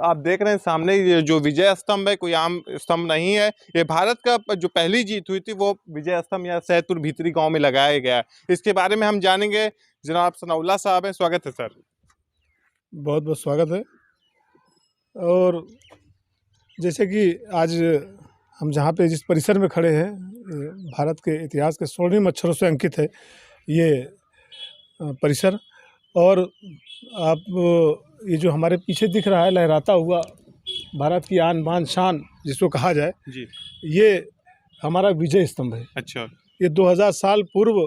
आप देख रहे हैं सामने ये जो विजय स्तंभ है, कोई आम स्तंभ नहीं है। ये भारत का जो पहली जीत हुई थी वो विजय स्तंभ या सैदपुर भीतरी गांव में लगाया गया है। इसके बारे में हम जानेंगे। जनाब सनाउल्लाह साहब हैं, स्वागत है सर। बहुत बहुत स्वागत है। और जैसे कि आज हम जहाँ पे जिस परिसर में खड़े हैं, भारत के इतिहास के स्वर्णिम अक्षरों से अंकित है ये परिसर। और आप ये जो हमारे पीछे दिख रहा है लहराता हुआ भारत की आन बान शान जिसको कहा जाए जी, ये हमारा विजय स्तंभ है। अच्छा, ये 2000 साल पूर्व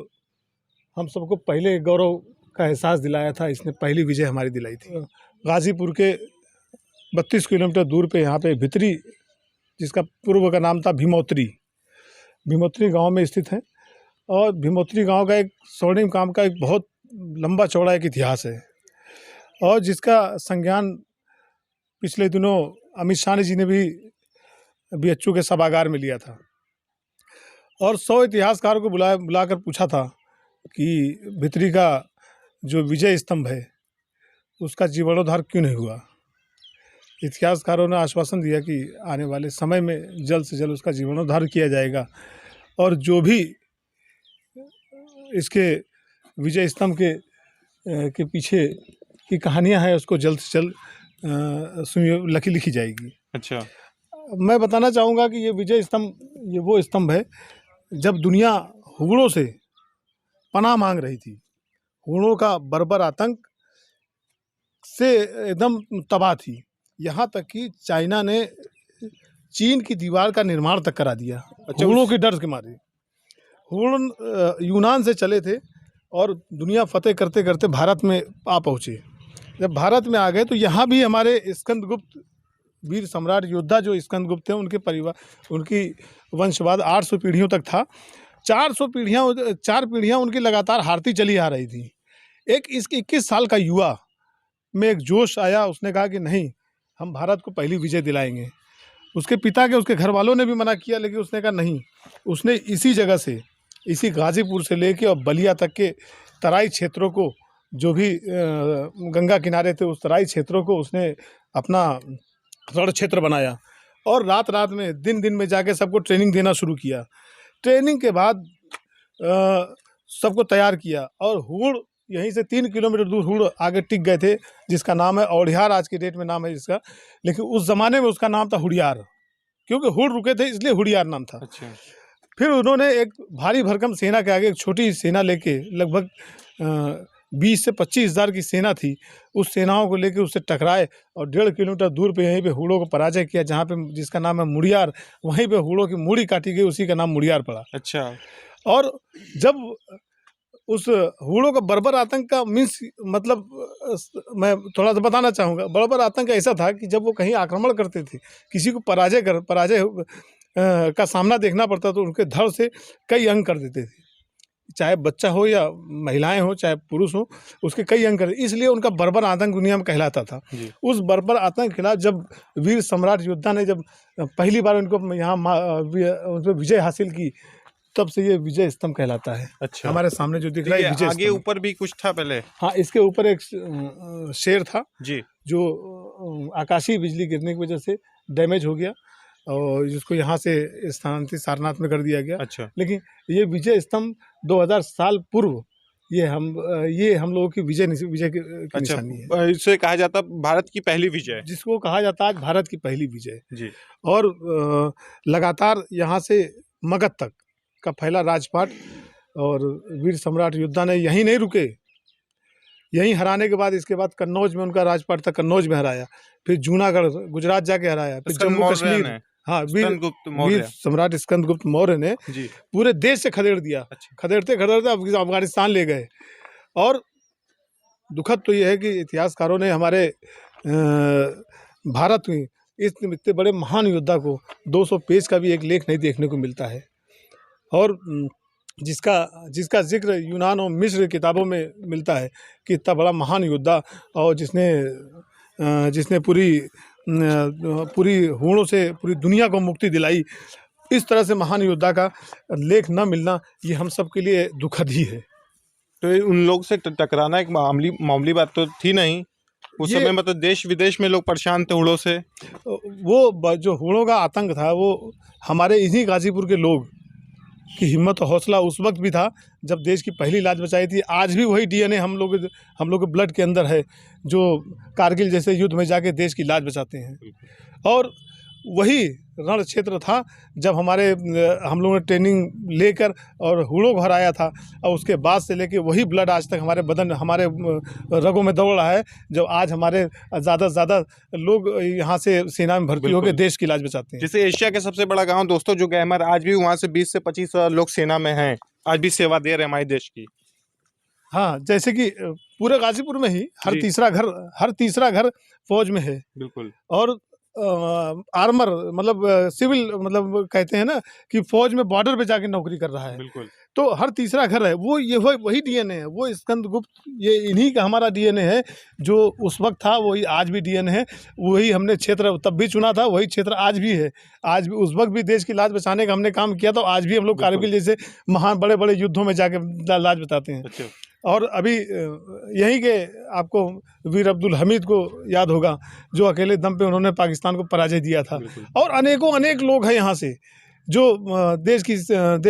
हम सबको पहले गौरव का एहसास दिलाया था। इसने पहली विजय हमारी दिलाई थी। गाज़ीपुर के 32 किलोमीटर दूर पे यहाँ पे भितरी, जिसका पूर्व का नाम था भीमोत्री गांव में स्थित है। और भीमोत्री गांव का एक स्वर्णिम काम का एक बहुत लंबा चौड़ा एक इतिहास है, और जिसका संज्ञान पिछले दिनों अमित शाह जी ने भी BHU के सभागार में लिया था। और 100 इतिहासकारों को बुलाकर पूछा था कि भितरी का जो विजय स्तंभ है उसका जीर्णोद्धार क्यों नहीं हुआ। इतिहासकारों ने आश्वासन दिया कि आने वाले समय में जल्द से जल्द उसका जीर्णोद्धार किया जाएगा, और जो भी इसके विजय स्तंभ के पीछे की कहानियां हैं उसको जल्द से जल्द लिखी जाएगी। अच्छा, मैं बताना चाहूँगा कि ये विजय स्तंभ ये वो स्तंभ है जब दुनिया हुगड़ों से पनाह मांग रही थी। हुगड़ों का बर्बर आतंक से एकदम तबाह थी, यहाँ तक कि चाइना ने चीन की दीवार का निर्माण तक करा दिया। हुगड़ों के डर के मारे। हुगड़ यूनान से चले थे और दुनिया फतेह करते करते भारत में आ पहुँचे। जब भारत में आ गए तो यहाँ भी हमारे स्कंदगुप्त वीर सम्राट योद्धा जो स्कंदगुप्त थे उनके परिवार, उनकी वंशवाद 800 पीढ़ियों तक था। 4 पीढ़ियाँ उनकी लगातार हारती चली आ रही थी। एक इस 21 साल का युवा में एक जोश आया, उसने कहा कि नहीं, हम भारत को पहली विजय दिलाएंगे। उसके पिता के, उसके घर वालों ने भी मना किया, लेकिन उसने कहा नहीं। उसने इसी जगह से, इसी गाज़ीपुर से लेके और बलिया तक के तराई क्षेत्रों को, जो भी गंगा किनारे थे उस तराई क्षेत्रों को उसने अपना रण क्षेत्र बनाया। और रात रात में, दिन दिन में जाके सबको ट्रेनिंग देना शुरू किया। ट्रेनिंग के बाद सबको तैयार किया, और हुड़ यहीं से 3 किलोमीटर दूर हुड़ आगे टिक गए थे, जिसका नाम है औड़ियार। आज के डेट में नाम है जिसका, लेकिन उस ज़माने में उसका नाम था हुड़ियार, क्योंकि हुड़ रुके थे इसलिए हुड़ियार नाम था। अच्छा। फिर उन्होंने एक भारी भरकम सेना के आगे एक छोटी सेना लेके, लगभग 20 से 25 हज़ार की सेना थी, उस सेनाओं को लेके उससे टकराए और 1.5 किलोमीटर दूर पे यहीं पे हुड़ों को पराजय किया, जहाँ पे जिसका नाम है मुड़ियार। वहीं पे हुड़ों की मूड़ी काटी गई, उसी का नाम मुड़ियार पड़ा। अच्छा। और जब उस हुड़ों का बर्बर आतंक का मतलब मैं थोड़ा सा बताना चाहूँगा। बर्बर आतंक ऐसा था कि जब वो कहीं आक्रमण करते थे, किसी को पराजय का सामना देखना पड़ता तो उनके धड़ से कई अंग कर देते थे, चाहे बच्चा हो या महिलाएं हो, चाहे पुरुष हो, उसके कई अंग कर, इसलिए उनका बर्बर आतंक दुनिया में कहलाता था। उस बर्बर आतंक के खिलाफ जब वीर सम्राट योद्धा ने जब पहली बार उनको यहाँ उन पर विजय हासिल की, तब से ये विजय स्तंभ कहलाता है। अच्छा। हमारे सामने जो दिख रहा है विजय आगे स्तंभ। ऊपर भी कुछ था पहले? हाँ, इसके ऊपर एक शेर था जी, जो आकाशीय बिजली गिरने की वजह से डैमेज हो गया, और जिसको यहाँ से स्थानांतरित सारनाथ में कर दिया गया। अच्छा। लेकिन ये विजय स्तंभ 2000 साल पूर्व ये हम लोगों की विजय की निशानी है। इसे कहा जाता भारत की पहली विजय, जिसको कहा जाता है भारत की पहली विजय जी। और लगातार यहाँ से मगध तक का फैला राजपाट, और वीर सम्राट योद्धा ने यहीं नहीं रुके, यहीं हराने के बाद इसके बाद कन्नौज में उनका राजपाट था, कन्नौज में हराया। फिर जूनागढ़ गुजरात जाके हराया, फिर जम्मू कश्मीर। हाँ, वीर सम्राट स्कंदगुप्त मौर्य ने पूरे देश से खदेड़ दिया। अच्छा। खदेड़ते खदेड़ते अफगानिस्तान ले गए। और दुखद तो ये है कि इतिहासकारों ने हमारे भारत में इतने बड़े महान योद्धा को 200 पेज का भी एक लेख नहीं देखने को मिलता है, और जिसका जिक्र यूनान और मिस्र किताबों में मिलता है कि इतना बड़ा महान योद्धा, और जिसने पूरी हुड़ों से पूरी दुनिया को मुक्ति दिलाई, इस तरह से महान योद्धा का लेख न मिलना ये हम सब के लिए दुखद ही है। तो उन लोग से टकराना एक मामूली बात तो थी नहीं। उस ये समय मतलब देश विदेश में लोग परेशान थे हुड़ों से। जो हुड़ों का आतंक था वो हमारे इन्हीं गाजीपुर के लोग की हिम्मत और हौसला उस वक्त भी था जब देश की पहली लाज बचाई थी। आज भी वही डीएनए हम लोग के ब्लड के अंदर है, जो कारगिल जैसे युद्ध में जाके देश की लाज बचाते हैं। और वही रण क्षेत्र था जब हम लोगों ने ट्रेनिंग लेकर और हुड़ों को हराया था, और उसके बाद से लेके वही ब्लड आज तक हमारे रगों में दौड़ रहा है। जब आज हमारे ज़्यादा से ज़्यादा लोग यहाँ से सेना में भर्ती होकर देश की लाज बचाते हैं। जैसे एशिया के सबसे बड़ा गांव दोस्तों जो गैमर, आज भी वहाँ से 20 से 25 लोग सेना में हैं, आज भी सेवा दे रहे हैं हमारे देश की। हाँ, जैसे कि पूरे गाजीपुर में ही हर तीसरा घर फौज में है। बिल्कुल। और आर्मर मतलब सिविल मतलब कहते हैं ना कि फौज में बॉर्डर पे जाके नौकरी कर रहा है। बिल्कुल। तो हर तीसरा घर है वो, ये वही डीएनए है, वो स्कंदगुप्त, ये इन्हीं का हमारा डीएनए है। जो उस वक्त था वही आज भी डीएनए है। वही हमने क्षेत्र तब भी चुना था, वही क्षेत्र आज भी है। आज भी उस वक्त भी देश की लाज बचाने का हमने काम किया था, आज भी हम लोग कारगिल जैसे महान बड़े बड़े युद्धों में जाके लाज बताते हैं। अच्छा। और अभी यहीं के आपको वीर अब्दुल हमीद को याद होगा, जो अकेले दम पे उन्होंने पाकिस्तान को पराजय दिया था। और अनेक लोग हैं यहाँ से जो देश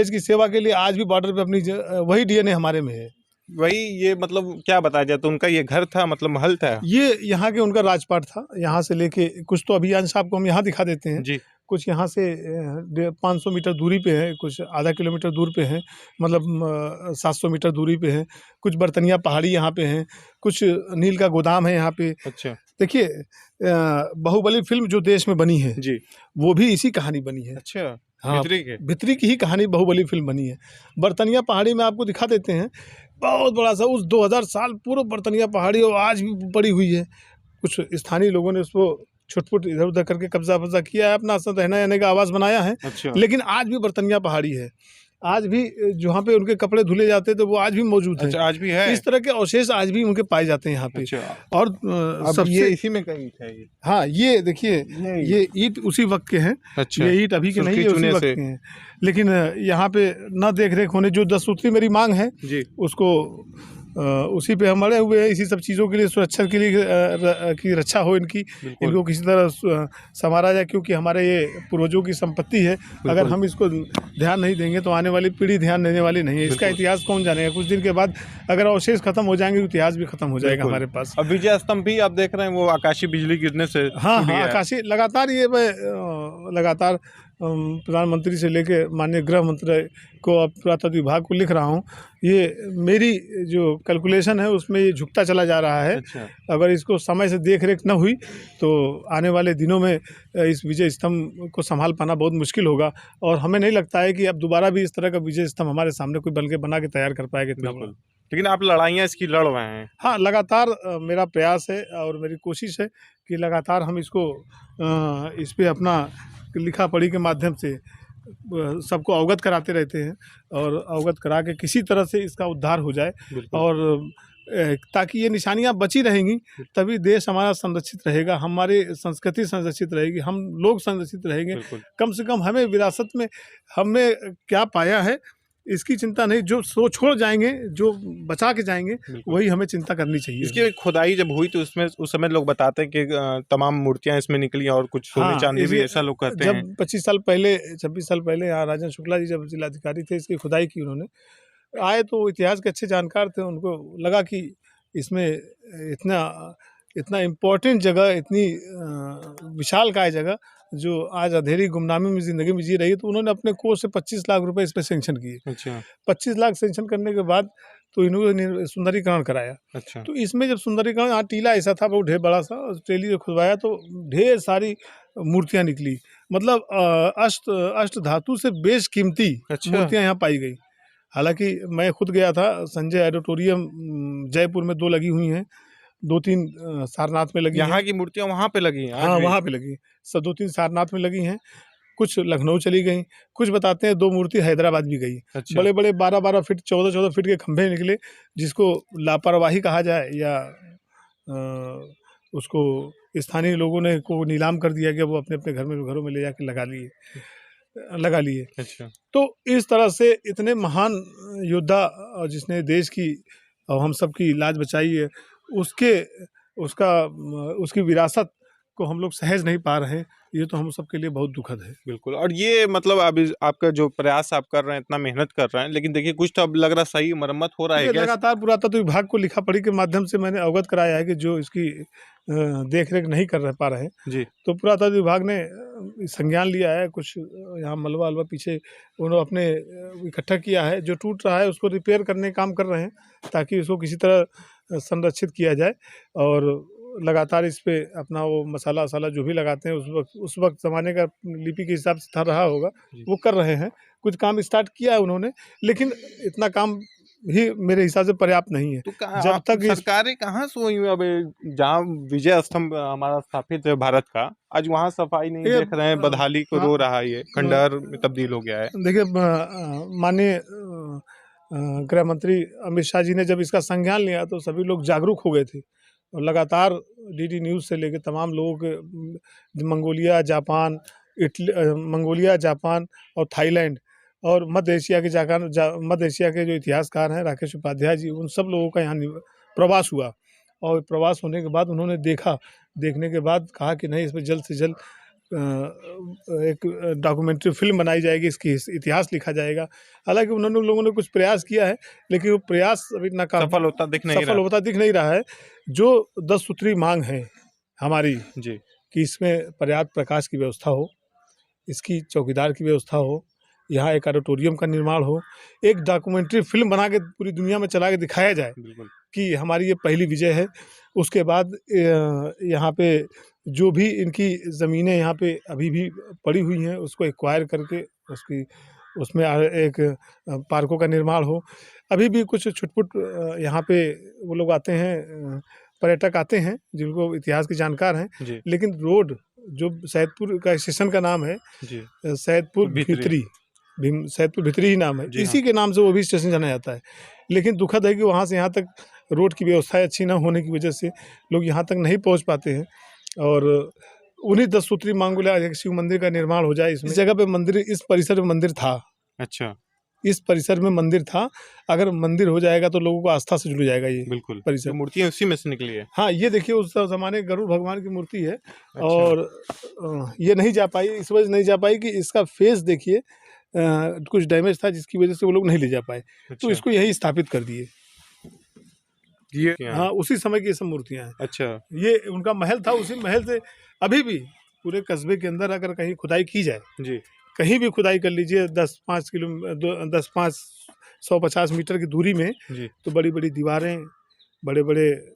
की सेवा के लिए आज भी बॉर्डर पे अपनी वही डीएनए हमारे में है। वही ये मतलब क्या बताया जाए तो उनका ये घर था, मतलब महल था, ये यहाँ के उनका राजपाट था। यहाँ से लेके कुछ तो अभी अंश आपको हम यहाँ दिखा देते हैं जी। कुछ यहाँ से 500 मीटर दूरी पे है, कुछ आधा किलोमीटर दूर पे है, मतलब 700 मीटर दूरी पे है। कुछ बर्तनिया पहाड़ी यहाँ पे हैं, कुछ नील का गोदाम है यहाँ पे। अच्छा। देखिए बाहुबली फिल्म जो देश में बनी है जी, वो भी इसी कहानी बनी है। अच्छा। हाँ, भित्री की ही कहानी बाहुबली फिल्म बनी है। बर्तनिया पहाड़ी में आपको दिखा देते हैं, बहुत बड़ा सा उस 2000 साल पूर्व बर्तनिया पहाड़ी और आज भी पड़ी हुई है। कुछ स्थानीय लोगों ने उसको छुटपुट इधर उधर करके कब्जा किया है, अपना रहने रहने का आवास बनाया है। अच्छा। लेकिन आज भी बर्तनिया पहाड़ी है, आज भी जहाँ पे उनके कपड़े धुले जाते थे वो आज भी मौजूद है। अच्छा, आज भी है। इस तरह के अवशेष आज भी उनके पाए जाते हैं यहाँ पे। अच्छा। और सबसे ये इसी में कहीं है ये। हाँ, ये देखिए ये ईंट उसी वक्त के हैं। अच्छा। ये ईंट अभी के नहीं है, उसी वक्त के हैं। लेकिन यहाँ पे न देख रेख होने जो 10 सूत्री मेरी मांग है जी, उसको उसी पे हम अड़े हुए हैं। इसी सब चीज़ों के लिए, सुरक्षा के लिए की रक्षा हो इनको किसी तरह संवारा जाए, क्योंकि हमारे ये पूर्वजों की संपत्ति है। अगर हम इसको ध्यान नहीं देंगे तो आने वाली पीढ़ी ध्यान देने वाली नहीं है। इसका इतिहास कौन जानेगा? कुछ दिन के बाद अगर अवशेष खत्म हो जाएंगे तो इतिहास भी खत्म हो जाएगा हमारे पास। अब विजय स्तंभ भी आप देख रहे हैं, वो आकाशीय बिजली गिरने से हाँ आकाशीय लगातार लगातार प्रधानमंत्री से लेके माननीय गृह मंत्री को, अब पुरातत्व विभाग को लिख रहा हूँ। ये मेरी जो कैलकुलेशन है उसमें ये झुकता चला जा रहा है। अच्छा। अगर इसको समय से देख रेख न हुई तो आने वाले दिनों में इस विजय स्तंभ को संभाल पाना बहुत मुश्किल होगा। और हमें नहीं लगता है कि अब दोबारा भी इस तरह का विजय स्तंभ हमारे सामने कोई बन के बना के तैयार कर पाएगा इतना बड़ा। लेकिन आप लड़ाइयाँ इसकी लड़ रहे हैं। हाँ, लगातार मेरा प्रयास है और मेरी कोशिश है कि लगातार हम इसको इस पर अपना लिखा पढ़ी के माध्यम से सबको अवगत कराते रहते हैं, और अवगत करा के किसी तरह से इसका उद्धार हो जाए, और ताकि ये निशानियां बची रहेंगी तभी देश हमारा संरक्षित रहेगा, हमारी संस्कृति संरक्षित रहेगी, हम लोग संरक्षित रहेंगे। कम से कम हमें विरासत में हमने क्या पाया है इसकी चिंता नहीं, जो छोड़ जाएंगे, जो बचा के जाएंगे, वही हमें चिंता करनी चाहिए। इसकी खुदाई जब हुई तो उसमें उस समय लोग बताते हैं कि तमाम मूर्तियां इसमें निकली और कुछ सोने चांदी भी, ऐसा लोग कहते हैं। जब 26 साल पहले यहाँ राजन शुक्ला जी जब जिलाधिकारी थे, इसकी खुदाई की उन्होंने, आए तो इतिहास के अच्छे जानकार थे, उनको लगा कि इसमें इतना इम्पोर्टेंट जगह, इतनी विशालकाय जगह जो आज अंधेरी गुमनामी में ज़िंदगी में जी रही है, तो उन्होंने अपने कोष से 25 लाख रुपए इस पर सेंक्शन किए। अच्छा। 25 लाख सेंक्शन करने के बाद तो इन्होंने सुंदरीकरण कराया। अच्छा। तो इसमें जब सुंदरीकरण, यहाँ टीला ऐसा था बहुत ढेर बड़ा सा, टेली जो खुदवाया तो ढेर सारी मूर्तियाँ निकली, मतलब अष्ट धातु से बेशकीमती मूर्तियाँ यहाँ पाई गई। हालांकि मैं खुद गया था, संजय ऑडिटोरियम जयपुर में 2 लगी हुई हैं, 2-3 सारनाथ में लगी। यहाँ की मूर्तियाँ वहाँ पे लगी हैं? हाँ, वहाँ पे लगी, 2-3 सारनाथ में लगी हैं, कुछ लखनऊ चली गई, कुछ बताते हैं 2 मूर्ति हैदराबाद भी गई। अच्छा। बड़े बड़े 12-12 फीट 14-14 फीट के खंभे निकले, जिसको लापरवाही कहा जाए या उसको स्थानीय लोगों ने को नीलाम कर दिया गया, वो अपने अपने घरों में ले जाके लगा लिए। अच्छा। तो इस तरह से इतने महान योद्धा जिसने देश की और हम सब की लाज बचाई है, उसके उसका उसकी विरासत को हम लोग सहज नहीं पा रहे हैं। ये तो हम सबके लिए बहुत दुखद है। बिल्कुल। और ये मतलब अभी आपका जो प्रयास आप कर रहे हैं, इतना मेहनत कर रहे हैं, लेकिन देखिए कुछ तो अब लग रहा सही मरम्मत हो रहा है ये क्या? लगातार पुरातत्व विभाग को लिखा पढ़ी के माध्यम से मैंने अवगत कराया है कि जो इसकी देख रेख नहीं कर पा रहे हैं, जी। तो पुरातत्व विभाग ने संज्ञान लिया है। कुछ यहाँ मलबा वलबा पीछे उन्होंने अपने इकट्ठा किया है। जो टूट रहा है उसको रिपेयर करने का काम कर रहे हैं, ताकि उसको किसी तरह संरक्षित किया जाए। और लगातार इस पे अपना वो मसाला वसाला जो भी लगाते हैं, उस वक्त ज़माने का लिपि के हिसाब से था रहा होगा, जी। वो कर रहे हैं। कुछ काम स्टार्ट किया है उन्होंने, लेकिन इतना काम भी मेरे हिसाब से पर्याप्त नहीं है। तो जब तक इस सरकारें कहाँ से हुई हुई अब, जहाँ विजय स्तंभ हमारा स्थापित है भारत का, आज वहाँ सफाई नहीं ये देख रहे हैं, बदहाली को रो रहा है, ये खंडहर में तब्दील हो गया है। देखिए, माननीय गृह मंत्री अमित शाह जी ने जब इसका संज्ञान लिया तो सभी लोग जागरूक हो गए थे, और लगातार डीडी न्यूज़ से लेकर तमाम लोगों के मंगोलिया, जापान और थाईलैंड और मध्य एशिया के मध्य एशिया के जो इतिहासकार हैं राकेश उपाध्याय जी, उन सब लोगों का यहाँ प्रवास हुआ। और प्रवास होने के बाद उन्होंने देखने के बाद कहा कि नहीं, इसमें जल्द से जल्द एक डॉक्यूमेंट्री फिल्म बनाई जाएगी, इसकी इतिहास लिखा जाएगा। हालांकि उन्होंने लोगों ने कुछ प्रयास किया है, लेकिन वो प्रयास अभी नाकाम सफल होता दिख नहीं रहा है। जो 10 सूत्री मांग है हमारी जी। कि इसमें पर्याप्त प्रकाश की व्यवस्था हो, इसकी चौकीदार की व्यवस्था हो, यहाँ एक ऑडिटोरियम का निर्माण हो, एक डॉक्यूमेंट्री फिल्म बना के पूरी दुनिया में चला के दिखाया जाए बिल्कुल। कि हमारी ये पहली विजय है। उसके बाद यहाँ पे जो भी इनकी ज़मीनें यहाँ पे अभी भी पड़ी हुई हैं, उसको एक्वायर करके उसमें एक पार्कों का निर्माण हो। अभी भी कुछ छुटपुट यहाँ पे वो लोग आते हैं, पर्यटक आते हैं जिनको इतिहास के जानकार हैं, जी। लेकिन रोड जो सैदपुर का स्टेशन का नाम है, जी। सैदपुर भित्री, सैदपुर भित्री ही नाम है, जी इसी के नाम से वो भी स्टेशन जाना जाता है। लेकिन दुखद है कि वहाँ से यहाँ तक रोड की व्यवस्था अच्छी ना होने की वजह से लोग यहाँ तक नहीं पहुँच पाते हैं। और उन्हीं 10 सूत्री मांग एक शिव मंदिर का निर्माण हो जाए। इस जगह पे मंदिर, इस परिसर में मंदिर था। अच्छा। इस परिसर में मंदिर था। अगर मंदिर हो जाएगा तो लोगों को आस्था से जुड़ जाएगा ये बिल्कुल। परिसर। मूर्तियाँ उसी में से निकली है। हाँ, ये देखिए उस ज़माने गरुड़ भगवान की मूर्ति है। अच्छा। और ये नहीं जा पाई, इस वजह से नहीं जा पाई कि इसका फेस देखिए कुछ डैमेज था, जिसकी वजह से वो लोग नहीं ले जा पाए। तो अच्छा। इसको यही स्थापित कर दिए। ये हाँ, उसी समय की ये सब मूर्तियाँ हैं। अच्छा। ये उनका महल था, उसी महल से अभी भी पूरे कस्बे के अंदर अगर कहीं खुदाई की जाए, जी। कहीं भी खुदाई कर लीजिए 150 मीटर की दूरी में, जी। तो बड़ी बड़ी दीवारें, बड़े बड़े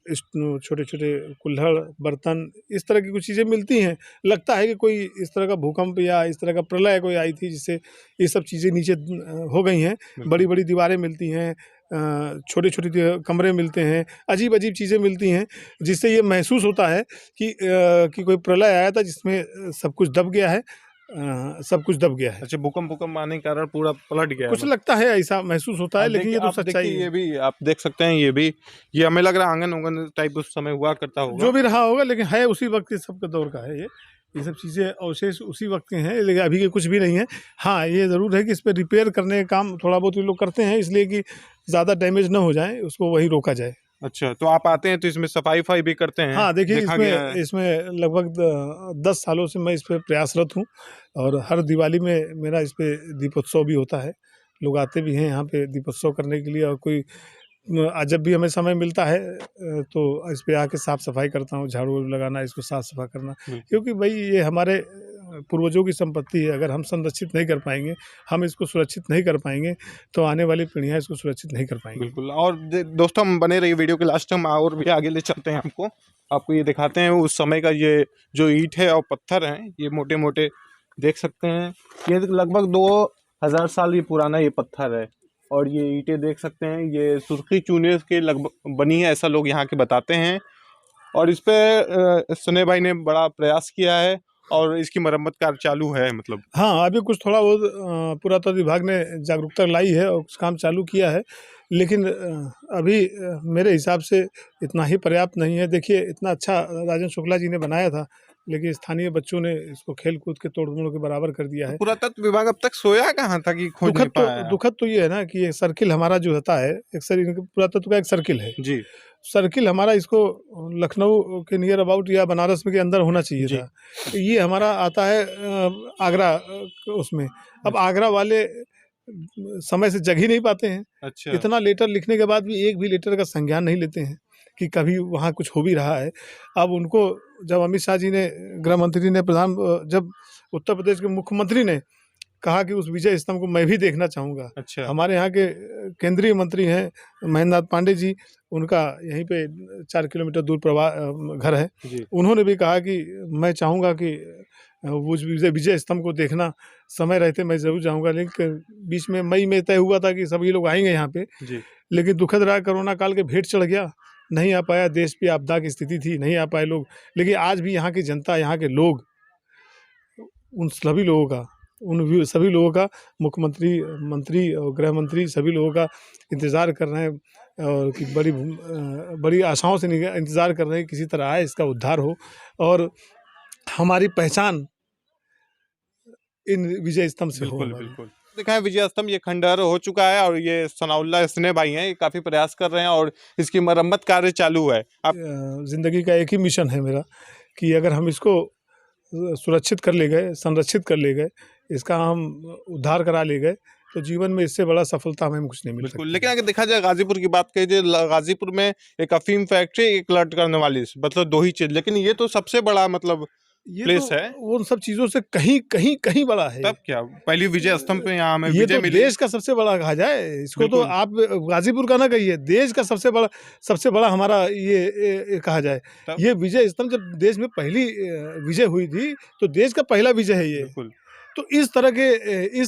छोटे छोटे कुल्हड़, बर्तन, इस तरह की कुछ चीज़ें मिलती हैं। लगता है कि कोई इस तरह का भूकंप या इस तरह का प्रलय कोई आई थी, जिससे ये सब चीज़ें नीचे हो गई हैं। बड़ी बड़ी दीवारें मिलती हैं, छोटे छोटे कमरे मिलते हैं, अजीब अजीब चीज़ें मिलती हैं, जिससे ये महसूस होता है कि कोई प्रलय आया था जिसमें सब कुछ दब गया है, सब कुछ दब गया है। अच्छा, भूकंप आने के कारण पूरा पलट गया कुछ लगता है, ऐसा महसूस होता है, लेकिन ये तो सच्चाई है। ये भी आप देख सकते हैं, ये हमें लग रहा है आंगन टाइप उस समय हुआ करता होगा। जो भी रहा होगा, लेकिन है उसी वक्त के सबके दौर का है। ये सब चीज़ें अवशेष उसी वक्त के हैं, लेकिन अभी के कुछ भी नहीं है। हाँ, ये ज़रूर है कि इस पर रिपेयर करने का काम थोड़ा बहुत ये लोग करते हैं, इसलिए कि ज़्यादा डैमेज ना हो जाए, उसको वही रोका जाए। अच्छा, तो आप आते हैं तो इसमें सफाई भी करते हैं? हाँ, देखिए इसमें लगभग 10 सालों से मैं इस पे प्रयासरत हूँ, और हर दिवाली में मेरा इस पे दीपोत्सव भी होता है। लोग आते भी हैं यहाँ पे दीपोत्सव करने के लिए, और कोई जब भी हमें समय मिलता है तो इस पे आके साफ़ सफाई करता हूँ, झाड़ू लगाना, इसको साफ़ सफा करना, क्योंकि भाई ये हमारे पूर्वजों की संपत्ति है। अगर हम संरक्षित नहीं कर पाएंगे, हम इसको सुरक्षित नहीं कर पाएंगे, तो आने वाली पीढ़ियाँ इसको सुरक्षित नहीं कर पाएंगी। बिल्कुल। और दोस्तों, हम बने रहिए वीडियो के लास्ट, हम और भी आगे ले चलते हैं, आपको ये दिखाते हैं उस समय का। ये जो ईंट है और पत्थर हैं, ये मोटे मोटे देख सकते हैं। ये लगभग 2000 साल ये पुराना ये पत्थर है, और ये ईंटें देख सकते हैं, ये सुर्खी चूने के लगभग बनी है, ऐसा लोग यहाँ के बताते हैं। और इस पे सने भाई ने बड़ा प्रयास किया है, और इसकी मरम्मत कार्य चालू है। मतलब हाँ, अभी कुछ थोड़ा बहुत पुरातत्व विभाग ने जागरूकता लाई है और काम चालू किया है, लेकिन अभी मेरे हिसाब से इतना ही पर्याप्त नहीं है। देखिए, इतना अच्छा राजन शुक्ला जी ने बनाया था, लेकिन स्थानीय बच्चों ने इसको खेल कूद के तोड़ मरोड़ के बराबर कर दिया है। पुरातत्व विभाग अब तक सोया कहाँ था कि खोज नहीं पाया? दुखद तो ये है ना कि ये सर्किल हमारा जो होता है, एक पुरातत्व का एक सर्किल है। जी सर्किल हमारा इसको लखनऊ के नियर अबाउट या बनारस में के अंदर होना चाहिए जी। था। ये हमारा आता है आगरा उसमें। अब आगरा वाले समय से जग ही नहीं पाते हैं। अच्छा। इतना लेटर लिखने के बाद भी एक भी लेटर का संज्ञान नहीं लेते हैं कि कभी वहाँ कुछ हो भी रहा है। अब उनको जब अमित शाह जी ने, गृह मंत्री ने, जब उत्तर प्रदेश के मुख्यमंत्री ने कहा कि उस विजय स्तंभ को मैं भी देखना चाहूँगा। अच्छा। हमारे यहाँ के केंद्रीय मंत्री हैं महेंद्र नाथ पांडे जी, उनका यहीं पे 4 किलोमीटर दूर घर है। जी। उन्होंने भी कहा कि मैं चाहूँगा कि वो विजय स्तंभ को देखना, समय रहते मैं ज़रूर जाऊँगा। लेकिन बीच में मई में तय हुआ था कि सभी लोग आएंगे यहाँ पे, जी। लेकिन दुखद रहा, कोरोना काल के भेंट चढ़ गया, नहीं आ पाया। देश पे आपदा की स्थिति थी, नहीं आ पाए लोग। लेकिन आज भी यहाँ की जनता, यहाँ के लोग, उन सभी लोगों का, सभी लोगों का, मुख्यमंत्री, मंत्री और गृह मंत्री, सभी लोगों का इंतज़ार कर रहे हैं और कि बड़ी आशाओं से इंतज़ार कर रहे हैं किसी तरह आए, इसका उद्धार हो और हमारी पहचान इन विजय स्तंभ से हो। बिल्कुल बिल्कुल। देखा है विजय स्तंभ ये खंडहर हो चुका है और ये सनाउल्लाह स्नेह भाई हैं, ये काफ़ी प्रयास कर रहे हैं और इसकी मरम्मत कार्य चालू है। आप ज़िंदगी का एक ही मिशन है मेरा कि अगर हम इसको सुरक्षित कर ले गए, संरक्षित कर ले गए, इसका हम उद्धार करा ले गए, तो जीवन में इससे बड़ा सफलता हमें कुछ नहीं मिल सकती। लेकिन अगर देखा जाए गाजीपुर की बात कही जाए, गाजीपुर में एक अफीम फैक्ट्री, एक लट करने वाली, मतलब दो ही चीज, लेकिन ये तो सबसे बड़ा मतलब प्लेस है। उन सब चीजों से कहीं बड़ा है। तब क्या पहली विजय स्तंभ पे यहाँ हमें ये विजय तो मिली। देश का सबसे बड़ा कहा जाए इसको, तो आप गाजीपुर का ना कहिए, देश का सबसे बड़ा हमारा ये कहा जाए। ये विजय स्तंभ जब देश में पहली विजय हुई थी तो देश का पहला विजय है ये। बिल्कुल। तो इस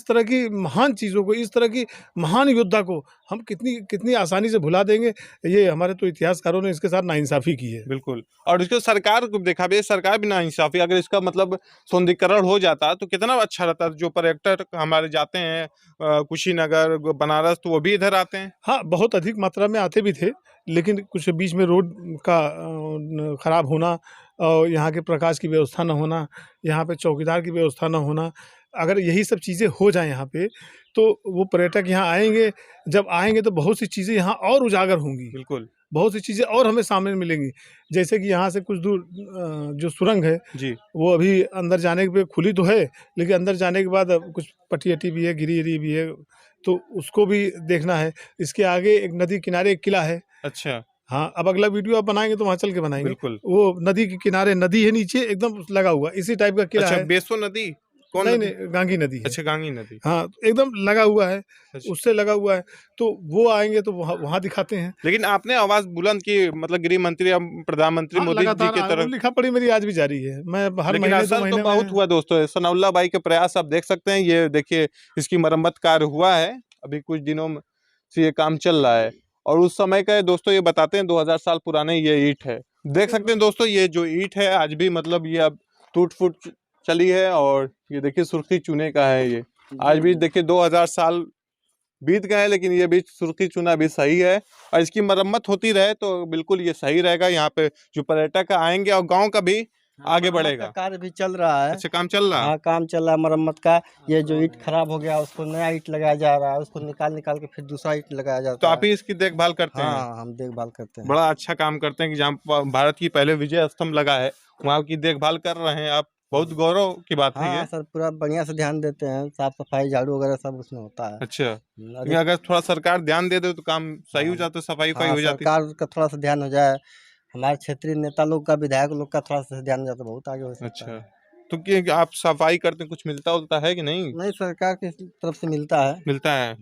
तरह की महान चीज़ों को, इस तरह की महान योद्धा को हम कितनी आसानी से भुला देंगे। ये हमारे तो इतिहासकारों ने इसके साथ नाइंसाफ़ी की है। बिल्कुल। और इसको सरकार को देखा भी, सरकार भी नाइंसाफ़ी, अगर इसका मतलब सौंदर्यीकरण हो जाता तो कितना अच्छा रहता। जो पर्यटक हमारे जाते हैं कुशीनगर, बनारस, तो वो भी इधर आते हैं। हाँ, बहुत अधिक मात्रा में आते भी थे, लेकिन कुछ बीच में रोड का ख़राब होना और यहाँ के प्रकाश की व्यवस्था न होना, यहाँ पे चौकीदार की व्यवस्था न होना, अगर यही सब चीज़ें हो जाएँ यहाँ पे, तो वो पर्यटक यहाँ आएंगे। जब आएंगे तो बहुत सी चीज़ें यहाँ और उजागर होंगी। बिल्कुल। बहुत सी चीज़ें और हमें सामने मिलेंगी। जैसे कि यहाँ से कुछ दूर जो सुरंग है जी, वो अभी अंदर जाने पे खुली तो है, लेकिन अंदर जाने के बाद अब कुछ पटी भी है, गिरी भी है, तो उसको भी देखना है। इसके आगे एक नदी किनारे एक किला है। अच्छा। हाँ, अब अगला वीडियो आप बनाएंगे तो वहाँ चल के बनाएंगे। बिल्कुल। वो नदी के किनारे नदी है, नीचे एकदम लगा हुआ, इसी टाइप का किला अच्छा, है। बेसो नदी? कौन नहीं नदी? नहीं, गांगी नदी है। अच्छा, गांगी नदी। हाँ, एकदम लगा हुआ है, अच्छा। उससे लगा हुआ है। तो वो आएंगे तो वहाँ दिखाते हैं। लेकिन आपने आवाज बुलंद की, मतलब गृह मंत्री या प्रधानमंत्री मोदी जी की तरफ। लिखा पढ़ी मेरी आज भी जारी है। मैं हर लेकिन महीने असर तो बहुत हुआ दोस्तों। सनाउल्लाह भाई के प्रयास आप देख सकते हैं। ये देखिए, इसकी मरम्मत कार्य हुआ है, अभी कुछ दिनों से ये काम चल रहा है। और उस समय का दोस्तों ये बताते हैं 2000 साल पुराने ये ईंट है। देख सकते हैं दोस्तों, ये जो ईंट है आज भी मतलब ये अब टूट फूट चली है। और ये देखिए सुर्खी चूने का है। ये आज भी देखिए 2000 साल बीत गए, लेकिन ये भी सुर्खी चूना भी सही है। और इसकी मरम्मत होती रहे तो बिल्कुल ये सही रहेगा। यहाँ पे जो पर्यटक आएंगे और गांव का भी आगे बढ़ेगा। कार्य भी चल रहा है। अच्छा, काम चल रहा है। हाँ, काम चल रहा है मरम्मत का। ये जो ईंट खराब हो गया उसको नया ईंट लगाया जा रहा है, उसको निकाल के फिर दूसरा ईंट लगाया जाता है। तो आप ही इसकी देखभाल करते हैं? हाँ, हम देखभाल करते हैं। बड़ा अच्छा काम करते हैं कि जहाँ भारत की पहले विजय स्तंभ लगा है वहाँ की देखभाल कर रहे हैं आप। बहुत गौरव की बात है ये। हाँ सर, पूरा बढ़िया से ध्यान देते हैं, साफ सफाई झाड़ू वगैरह सब उसमें होता है। अच्छा, लेकिन अगर थोड़ा सरकार ध्यान दे दे तो काम सही हो जाता, सफाई हो जाती। सरकार का थोड़ा सा ध्यान हो जाए, हमारे क्षेत्रीय नेता लोग का, विधायक लोग का थोड़ा सा ध्यान जाता, बहुत आगे हो सकता है। अच्छा, तो कि आप सफाई करते हैं, कुछ मिलता उलता है कि नहीं? नहीं, सरकार की तरफ से मिलता है। मिलता है।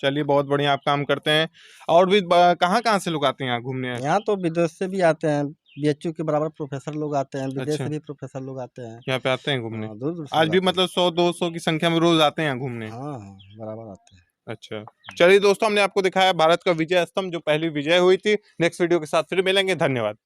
चलिए, बहुत बढ़िया आप काम करते हैं। और भी कहाँ से लोग आते हैं यहाँ घूमने? यहाँ तो विदेश से भी आते हैं, बीएचयू के बराबर प्रोफेसर लोग आते हैं, विदेश अच्छा। से भी प्रोफेसर लोग आते हैं। यहाँ पे आते हैं घूमने? दूर दूर से आज भी आते हैं। मतलब 100-200 की संख्या में रोज आते हैं यहाँ घूमने? हाँ, बराबर आते हैं। अच्छा, चलिए दोस्तों, हमने आपको दिखाया भारत का विजय स्तंभ, जो पहली विजय हुई थी। नेक्स्ट वीडियो के साथ फिर मिलेंगे। धन्यवाद।